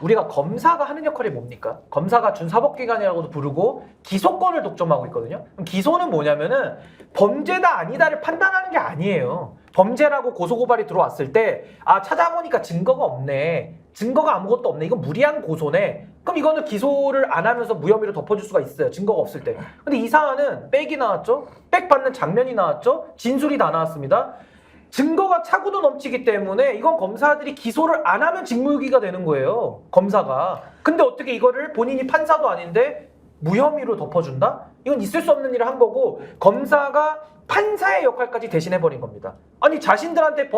우리가 검사가 하는 역할이 뭡니까? 검사가 준사법기관이라고도 부르고 기소권을 독점하고 있거든요. 그럼 기소는 뭐냐면은 범죄다 아니다를 판단하는 게 아니에요. 범죄라고 고소고발이 들어왔을 때 찾아보니까 증거가 없네. 증거가 아무것도 없네. 이건 무리한 고소네. 그럼 이거는 기소를 안 하면서 무혐의로 덮어줄 수가 있어요. 증거가 없을 때. 근데 이 사안은 백이 나왔죠. 백 받는 장면이 나왔죠. 진술이 다 나왔습니다. 증거가 차고도 넘치기 때문에 이건 검사들이 기소를 안 하면 직무유기가 되는 거예요. 검사가. 근데 어떻게 이거를 본인이 판사도 아닌데 무혐의로 덮어준다? 이건 있을 수 없는 일을 한 거고 검사가 판사의 역할까지 대신해버린 겁니다. 아니 자신들한테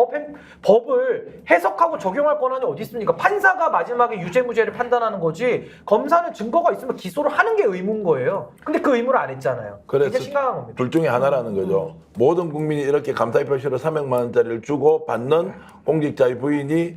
법을 해석하고 적용할 권한이 어디 있습니까? 판사가 마지막에 유죄무죄를 판단하는 거지 검사는 증거가 있으면 기소를 하는 게 의무인 거예요. 근데 그 의무를 안 했잖아요. 그래서 이게 심각한 겁니다. 둘 중에 하나라는 거죠. 모든 국민이 이렇게 감사의 표시로 300만 원짜리를 주고 받는 공직자의 부인이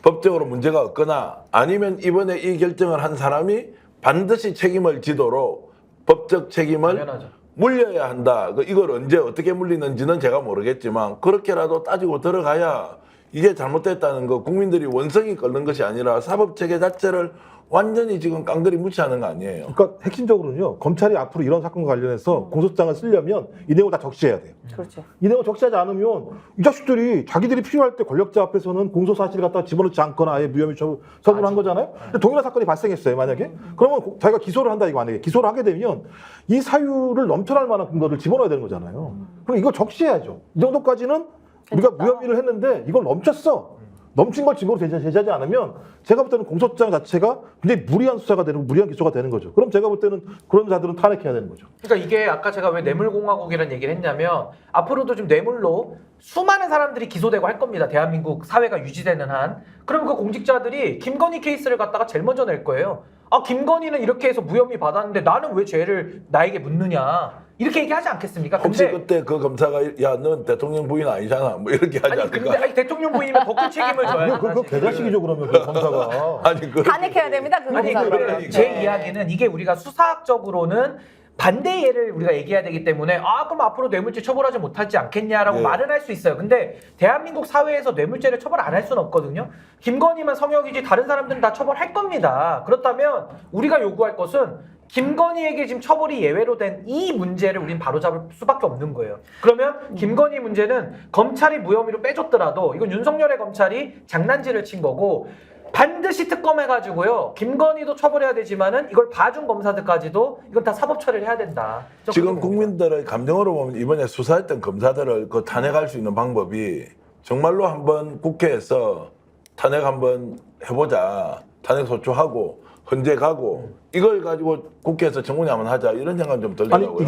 법적으로 문제가 없거나 아니면 이번에 이 결정을 한 사람이 반드시 책임을 지도록 법적 책임을 당연하죠. 물려야 한다. 이걸 언제 어떻게 물리는지는 제가 모르겠지만 그렇게라도 따지고 들어가야 이게 잘못됐다는 거 국민들이 원성이 끓는 것이 아니라 사법체계 자체를 완전히 지금 깡그리 무시하는 거 아니에요. 그러니까 핵심적으로는요. 검찰이 앞으로 이런 사건과 관련해서 공소장을 쓰려면 이 내용을 다 적시해야 돼요. 그렇죠. 이 내용을 적시하지 않으면 이 자식들이 자기들이 필요할 때 권력자 앞에서는 공소 사실을 갖다가 집어넣지 않거나 아예 무혐의 처분한 거잖아요. 근데 동일한 사건이 발생했어요. 만약에 그러면 자기가 기소를 한다 이거 만약에 기소를 하게 되면 이 사유를 넘쳐날 만한 근거를 집어넣어야 되는 거잖아요. 그럼 이거 적시해야죠. 이 정도까지는 우리가 무혐의를 했는데 이걸 넘쳤어. 넘친 걸 증거로 제시하지 않으면 제가 볼 때는 공소장 자체가 굉장히 무리한 수사가 되는 무리한 기소가 되는 거죠. 그럼 제가 볼 때는 그런 자들은 탄핵해야 되는 거죠. 그러니까 이게 아까 제가 왜 뇌물공화국이라는 얘기를 했냐면 앞으로도 좀 뇌물로 수많은 사람들이 기소되고 할 겁니다. 대한민국 사회가 유지되는 한. 그럼 그 공직자들이 김건희 케이스를 갖다가 제일 먼저 낼 거예요. 김건희는 이렇게 해서 무혐의 받았는데 나는 왜 죄를 나에게 묻느냐. 이렇게 얘기하지 않겠습니까? 혹시 근데 그때 그 검사가 야, 넌 대통령 부인 아니잖아. 뭐 이렇게 하지 않을까? 근데 대통령 부인이면 더 큰 책임을 져야 그거 개자식이죠 그러면 그 검사가. 아니 그 탄핵해야 됩니다. 그 아니 검사가. 근데 제 이야기는 이게 우리가 수사학적으로는 반대 예를 우리가 얘기해야 되기 때문에 그럼 앞으로 뇌물죄 처벌하지 못하지 않겠냐라고 네. 말은 할 수 있어요. 근데 대한민국 사회에서 뇌물죄를 처벌 안 할 수는 없거든요. 김건희만 성역이지 다른 사람들은 다 처벌할 겁니다. 그렇다면 우리가 요구할 것은 김건희에게 지금 처벌이 예외로 된 이 문제를 우린 바로잡을 수밖에 없는 거예요. 그러면 김건희 문제는 검찰이 무혐의로 빼줬더라도 이건 윤석열의 검찰이 장난질을 친 거고 반드시 특검해가지고요. 김건희도 처벌해야 되지만은 이걸 봐준 검사들까지도 이건 다 사법 처리를 해야 된다. 지금 국민들의 감정으로 보면 이번에 수사했던 검사들을 그 탄핵할 수 있는 방법이 정말로 한번 국회에서 탄핵 한번 해보자. 탄핵 소추하고 헌재 가고 이걸 가지고 국회에서 청문회 한번 하자 이런 생각 좀 아니 들더라고요.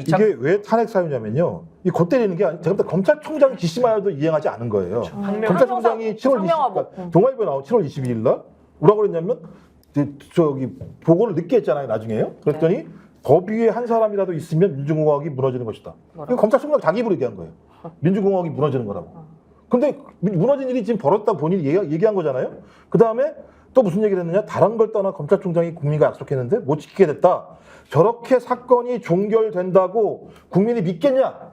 이게 왜 탄핵 사유냐면요. 이 거 때리는 게 제가 볼 때 검찰총장이 지시마야도 이행하지 않은 거예요. 검찰총장이 7월 20일 동아일보에 나온 7월 22일 날 뭐라고 그랬냐면 저기 보고를 늦게 했잖아요. 나중에요. 그랬더니 법 위에 한 사람이라도 있으면 민주공화국이 무너지는 것이다. 검찰총장 자기 입으로 얘기한 거예요. 민주공화국이 무너지는 거라고. 근데 무너진 일이 지금 벌었다고 본인이 얘기한 거잖아요. 그 다음에 또 무슨 얘기를 했느냐? 다른 걸 떠나 검찰총장이 국민과 약속했는데 못 지키게 됐다. 저렇게 사건이 종결된다고 국민이 믿겠냐?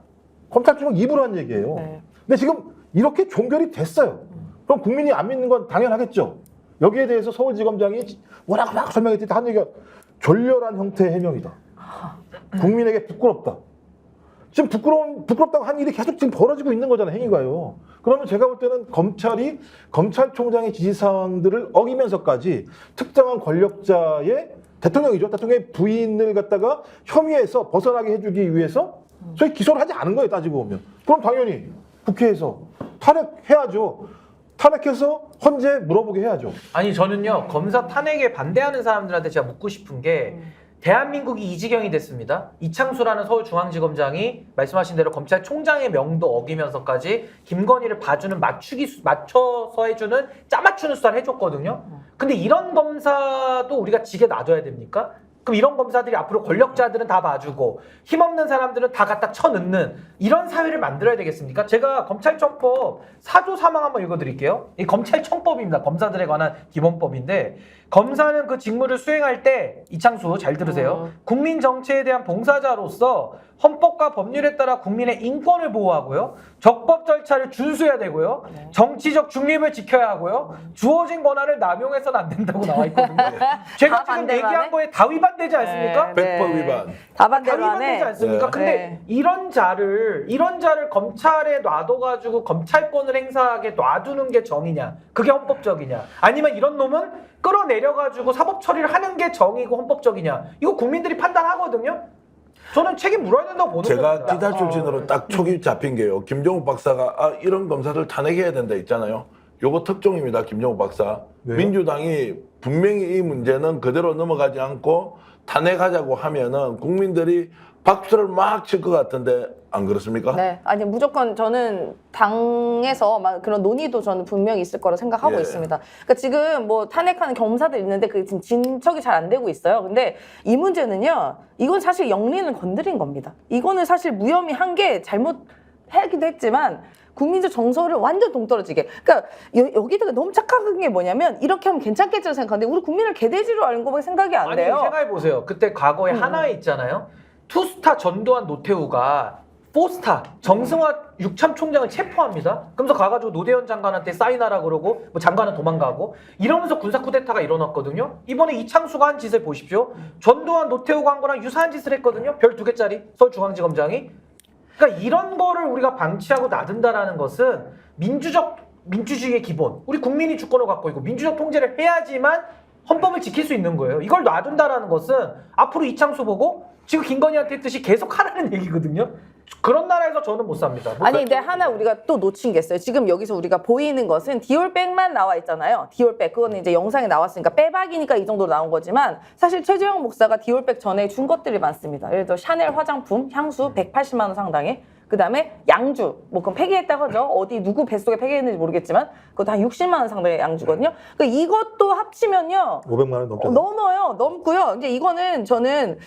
검찰총장 입으로 한 얘기예요. 네. 근데 지금 이렇게 종결이 됐어요. 그럼 국민이 안 믿는 건 당연하겠죠. 여기에 대해서 서울지검장이 워낙 막 설명했더니 한 얘기가 졸렬한 형태의 해명이다. 국민에게 부끄럽다. 지금 부끄럽다고 한 일이 계속 지금 벌어지고 있는 거잖아요, 행위가요. 그러면 제가 볼 때는 검찰이 검찰총장의 지시사항들을 어기면서까지 특정한 권력자의 대통령이죠. 대통령의 부인을 갖다가 혐의에서 벗어나게 해주기 위해서 저희 기소를 하지 않은 거예요, 따지고 보면. 그럼 당연히 국회에서 탄핵해야죠. 탄핵해서 헌재 물어보게 해야죠. 아니 저는요 검사 탄핵에 반대하는 사람들한테 제가 묻고 싶은 게 대한민국이 이 지경이 됐습니다. 이창수라는 서울중앙지검장이 말씀하신 대로 검찰총장의 명도 어기면서까지 김건희를 봐주는 맞춰서 해주는 짜맞추는 수사를 해줬거든요. 근데 이런 검사도 우리가 직에 놔둬야 됩니까? 그럼 이런 검사들이 앞으로 권력자들은 다 봐주고 힘없는 사람들은 다 갖다 쳐넣는 이런 사회를 만들어야 되겠습니까? 제가 검찰청법 4조 3항 한번 읽어드릴게요. 이 검찰청법입니다. 검사들에 관한 기본법인데 검사는 그 직무를 수행할 때 이창수 잘 들으세요. 국민 정치에 대한 봉사자로서 헌법과 법률에 따라 국민의 인권을 보호하고요. 적법 절차를 준수해야 되고요. 정치적 중립을 지켜야 하고요. 주어진 권한을 남용해서는 안 된다고 나와 있거든요. 제가 다 지금 반대로 얘기한 하네? 거에 다 위반되지 않습니까? 네. 100% 위반. 다 다 반대로 위반되지 하네. 않습니까? 네. 근데 네. 이런 자를 검찰에 놔둬가지고 검찰권을 행사하게 놔두는 게 정이냐? 그게 헌법적이냐? 아니면 이런 놈은 끌어내려가지고 사법 처리를 하는 게 정이고 헌법적이냐? 이거 국민들이 판단하거든요. 저는 책임 물어야 된다고 보는 제가 겁니다. 기자 출신으로 딱 촉이 잡힌 게요. 김종욱 박사가 이런 검사들 탄핵해야 된다 있잖아요. 요거 특종입니다. 김종욱 박사. 왜요? 민주당이 분명히 이 문제는 그대로 넘어가지 않고 탄핵하자고 하면은 국민들이 박수를 막 칠 것 같은데 안 그렇습니까? 네, 아니 무조건 저는 당에서 막 그런 논의도 저는 분명히 있을 거라 생각하고 예. 있습니다. 그러니까 지금 뭐 탄핵하는 검사들 있는데 그 지금 진척이 잘 안 되고 있어요. 근데 이 문제는요, 이건 사실 영린을 건드린 겁니다. 이거는 사실 무혐의한 게 잘못하기도 했지만. 국민적 정서를 완전 동떨어지게. 그러니까 여기다가 너무 착각한 게 뭐냐면 이렇게 하면 괜찮겠지라고 생각하는데 우리 국민을 개돼지로 알는 거밖에 생각이 안 돼요. 아니 생각해 보세요. 그때 과거에 하나에 있잖아요. 투스타 전두환 노태우가 4스타 정승화 육참 총장을 체포합니다. 그러면서 가가지고 노대현 장관한테 사인하라 그러고 뭐 장관은 도망가고 이러면서 군사 쿠데타가 일어났거든요. 이번에 이창수가 한 짓을 보십시오. 전두환 노태우가 한 거랑 유사한 짓을 했거든요. 별 2개짜리 서울중앙지검장이. 그러니까 이런 거를 우리가 방치하고 놔둔다라는 것은 민주주의의 기본. 우리 국민이 주권을 갖고 있고 민주적 통제를 해야지만 헌법을 지킬 수 있는 거예요. 이걸 놔둔다라는 것은 앞으로 이창수 보고 지금 김건희한테 했듯이 계속 하라는 얘기거든요. 그런 나라에서 저는 못 삽니다. 아니 근데 하나 우리가 또 놓친 게 있어요. 지금 여기서 우리가 보이는 것은 디올백만 나와 있잖아요. 디올백 그거는 이제 영상에 나왔으니까 빼박이니까 이 정도로 나온 거지만 사실 최재형 목사가 디올백 전에 준 것들이 많습니다. 예를 들어 샤넬 화장품, 향수 180만 원 상당의 그 다음에 양주, 뭐 그건 폐기했다고 하죠. 어디 누구 뱃속에 폐기했는지 모르겠지만 그것도 한 60만 원 상당의 양주거든요. 그러니까 이것도 합치면요 500만 원 넘죠. 넘어요. 넘고요. 이제 이거는 저는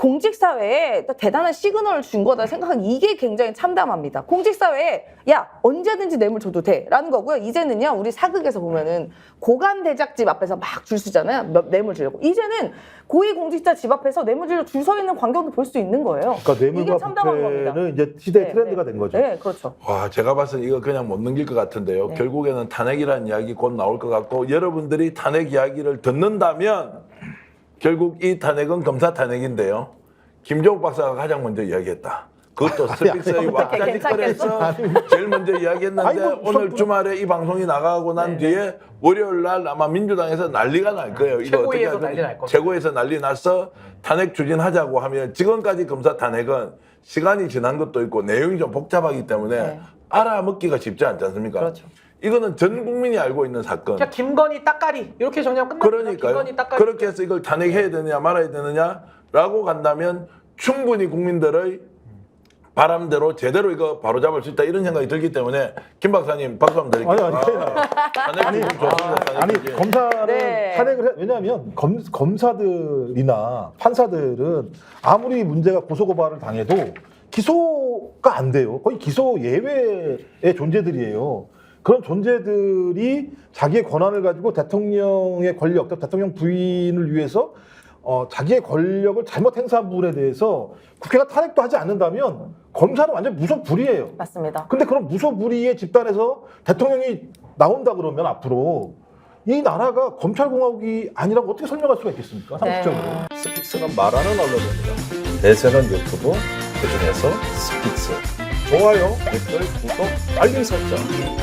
공직사회에 또 대단한 시그널을 준 거다 생각하는 이게 굉장히 참담합니다. 공직사회에 야 언제든지 뇌물 줘도 돼라는 거고요. 이제는요 우리 사극에서 보면은 고관 대작집 앞에서 막 줄 서잖아요. 뇌물 주려고. 이제는 고위공직자 집 앞에서 뇌물 주려고 줄 서 있는 광경도 볼 수 있는 거예요. 그러니까 이게 뇌물과 참담한 겁니다. 부패는 이제 시대의 네, 트렌드가 네. 된 거죠. 네, 그렇죠. 와, 제가 봤을 때 이거 그냥 못 넘길 것 같은데요. 네. 결국에는 탄핵이라는 이야기 곧 나올 것 같고 여러분들이 탄핵 이야기를 듣는다면 결국 이 탄핵은 검사 탄핵인데요. 김종욱 박사가 가장 먼저 이야기했다. 그것도 스픽스의 왁자지껄에서 제일 먼저 이야기했는데 아니, 뭐, 오늘 주말에 이 방송이 나가고 난 뒤에 월요일 날 아마 민주당에서 난리가 날 거예요. 이거 어떻게 최고위에서 하든 난리 날 겁니다. 최고에서 난리 나서 탄핵 추진하자고 하면 지금까지 검사 탄핵은 시간이 지난 것도 있고 내용이 좀 복잡하기 때문에 네. 알아먹기가 쉽지 않지 않습니까? 그렇죠. 이거는 전 국민이 알고 있는 사건. 그냥 김건희 따까리 이렇게 정리하면 끝납니다. 그러니까요. 김건희 따까리. 그렇게 해서 이걸 탄핵해야 되느냐 말아야 되느냐라고 간다면 충분히 국민들의 바람대로 제대로 이거 바로잡을 수 있다 이런 생각이 들기 때문에 김 박사님 박수 한번 드릴게요. 아니, 탄핵 좋습니다. 탄핵 아니 추진. 검사를 네. 탄핵을 해 왜냐하면 검사들이나 판사들은 아무리 문제가 고소고발을 당해도 기소가 안 돼요. 거의 기소 예외의 존재들이에요. 그런 존재들이 자기의 권한을 가지고 대통령의 권력, 대통령 부인을 위해서 자기의 권력을 잘못 행사한 부분에 대해서 국회가 탄핵도 하지 않는다면 검사는 완전 무소불위예요. 맞습니다. 근데 그런 무소불위의 집단에서 대통령이 나온다 그러면 앞으로 이 나라가 검찰공화국이 아니라고 어떻게 설명할 수가 있겠습니까? 상식적으로. 스픽스는 말하는 언론입니다. 대세는 유튜브, 그중에서 스픽스. 좋아요, 댓글, 구독, 알림 설정.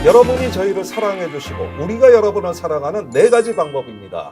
여러분이 저희를 사랑해 주시고 우리가 여러분을 사랑하는 4가지 방법입니다.